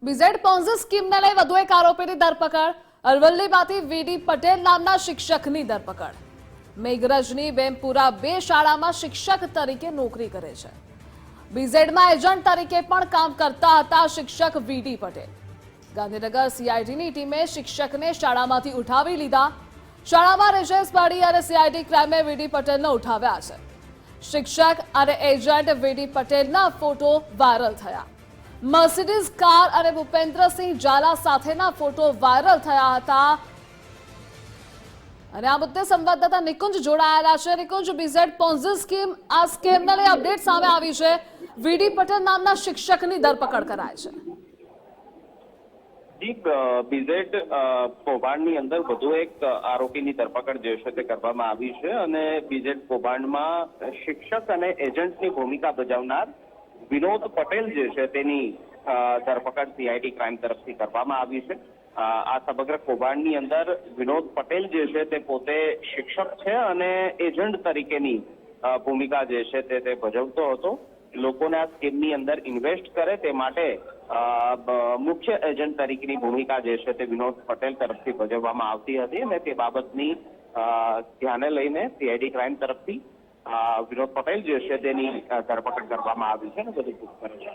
BZ Ponzi સ્કીમને લઈ વધુ એક આરોપીની ધરપકડ। અરવલ્લીમાંથી વીડી પટેલ નામના શિક્ષકની ધરપકડ। મેઘરજની બેમપુરા 2 શાળામાં શિક્ષક તરીકે નોકરી કરે છે। બીઝેડમાં એજન્ટ તરીકે પણ કામ કરતા હતા શિક્ષક વીડી પટેલ। ગાંધીનગર સીઆઈડીની ટીમે શિક્ષકને શાળામાંથી ઉઠાવી લીધા। શાળામાં રેશેસ પાડી અને સીઆઈડી ક્રાઇમે વીડી પટેલને ઉઠાવ્યા છે। શિક્ષક અને એજન્ટ વીડી પટેલના ફોટો વાયરલ થયા। મર્સિડીઝ કાર અને ભૂપેન્દ્રસિંહ ઝાલા સાથેના ફોટો વાયરલ થયા હતા। અને આ મુદ્દે સંવાદદાતા નિકુંજ જોડાયેલા છે। નિકુંજ, બીઝેડ પોન્ઝી સ્કીમ, આ સ્કીમને લઈ અપડેટ સામે આવી છે। વીડી પટેલ નામના શિક્ષકની ધરપકડ કરાય છે। બીઝેડ કૌભાંડની અંદર વધુ એક આરોપીની ધરપકડ જે છે તે કરવામાં આવી છે અને બીઝેડ કૌભાંડમાં શિક્ષક અને એજન્ટની ભૂમિકા ભજવનાર વિનોદ પટેલ જે છે તેની ધરપકડ સીઆઈડી ક્રાઇમ તરફથી કરવામાં આવી છે। આ સમગ્ર કૌભાંડની અંદર વિનોદ પટેલ જે છે તે પોતે શિક્ષક છે અને એજન્ટ તરીકેની ભૂમિકા જે છે તે ભજવતો હતો। લોકોને આ સ્કીમની અંદર ઇન્વેસ્ટ કરે તે માટે મુખ્ય એજન્ટ તરીકેની ભૂમિકા જે છે તે વિનોદ પટેલ તરફથી ભજવવામાં આવતી હતી અને તે બાબતની ધ્યાને લઈને સીઆઈડી ક્રાઇમ તરફથી વિનોદ પટેલ જે છે તેની ધરપકડ કરવામાં આવી છે અને બધું પૂછપરછ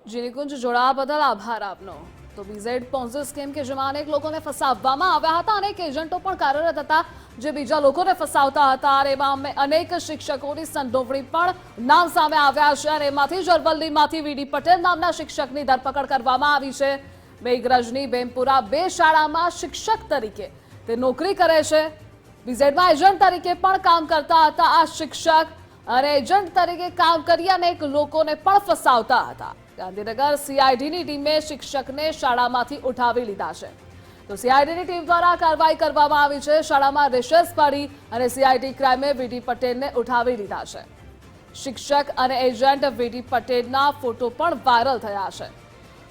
જી નિકુંજ, જોડાવા બદલ આભાર આપનો। તો બીઝેડ પોન્ઝી સ્કીમ કે જેમાં અનેક લોકોને ફસાવવામાં આવ્યા હતા, અનેક એજન્ટો પણ કાર્યરત હતા જે બીજા લોકોને ફસાવતા હતા અને એમાં અનેક શિક્ષકોની સંડોવણી પણ નામ સામે આવ્યા છે અને એમાંથી જ અરવલ્લીમાંથી વીડી પટેલ નામના શિક્ષકની ધરપકડ કરવામાં આવી છે। મેઘરજની બેમપુરા 2 શાળામાં શિક્ષક તરીકે તે નોકરી કરે છે। બીઝેડમાં એજન્ટ તરીકે પણ કામ કરતા હતા આ શિક્ષક અને એજન્ટ તરીકે કામ કરી અનેક લોકોને પણ ફસાવતા હતા। ગાંધીનગર સીઆઈડીની ટીમે શિક્ષકને શાળામાંથી ઉઠાવી લીધા છે। તો સીઆઈડીની ટીમ દ્વારા કાર્યવાહી કરવામાં આવી છે। શાળામાં રેશેસ પાડી અને સીઆઈડી ક્રાઇમે વીડી પટેલને ઉઠાવી લીધા છે। શિક્ષક અને એજન્ટ વીડી પટેલના ફોટો પણ વાયરલ થયા છે।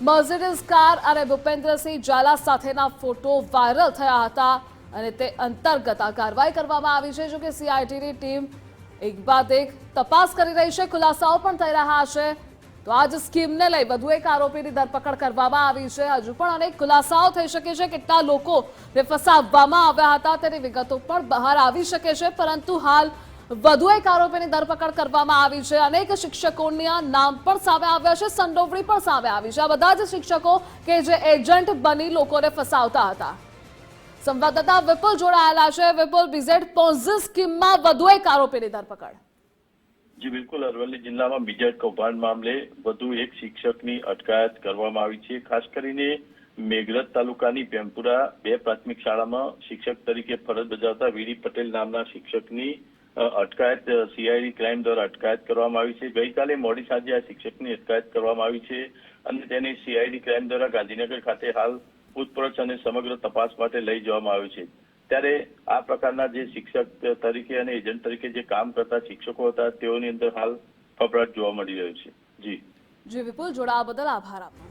મર્સિડીઝ કાર અને ભૂપેન્દ્રસિંહ ઝાલા સાથેના ફોટો વાયરલ થયા હતા અને તે અંતર્ગત આ કાર્યવાહી કરવામાં આવી છે। જો કે સીઆઈડીની ટીમ એક બાદ એક તપાસ કરી રહી છે, ખુલાસાઓ પણ થઈ રહ્યા છે। તો આજ સ્કીમને લઈ વધુ એક આરોપીની ધરપકડ કરવામાં આવી છે। હજુ પણ અનેક ખુલાસાઓ થઈ શકે છે, કેટલા લોકોને ફસાવવામાં આવ્યા હતા તેની વિગતો પણ બહાર આવી શકે છે, પરંતુ હાલ વધુ એક આરોપીની ધરપકડ કરવામાં આવી છે। અનેક શિક્ષકોના નામ પણ સામે આવ્યા છે, સંડોવણી પણ સામે આવી છે। આ બધા જ શિક્ષકો કે જે એજન્ટ બની લોકોને ફસાવતા હતા। સંવાદદાતા વિપુલ જોડાયેલા છે। વિપુલ, બીઝેડ પોન્ઝી સ્કીમમાં વધુ એક આરોપીની ધરપકડ। જી બિલકુલ, અરવલ્લી જિલ્લામાં બીઝેડ કૌભાંડ મામલે વધુ એક શિક્ષકની અટકાયત કરવામાં આવી છે। ખાસ કરીને મેઘરજ તાલુકાની બેમપુરા 2 પ્રાથમિક શાળામાં શિક્ષક તરીકે ફરજ બજાવતા વીડી પટેલ નામના શિક્ષકની અટકાયત સીઆઈડી ક્રાઇમ દ્વારા અટકાયત કરવામાં આવી છે। ગઈકાલે મોડી સાંજે આ શિક્ષકની અટકાયત કરવામાં આવી છે અને તેને સીઆઈડી ક્રાઇમ દ્વારા ગાંધીનગર ખાતે હાલ પૂછપરછ અને સમગ્ર તપાસ માટે લઈ જવામાં આવ્યું છે। ત્યારે આ પ્રકારના જે શિક્ષક તરીકે અને એજન્ટ તરીકે જે કામ કરતા શિક્ષકો હતા તેઓની અંદર હાલ ફફડાટ જોવા મળી રહ્યો છે। જી વિપુલ, જોડાવા બદલ આભાર આપનો।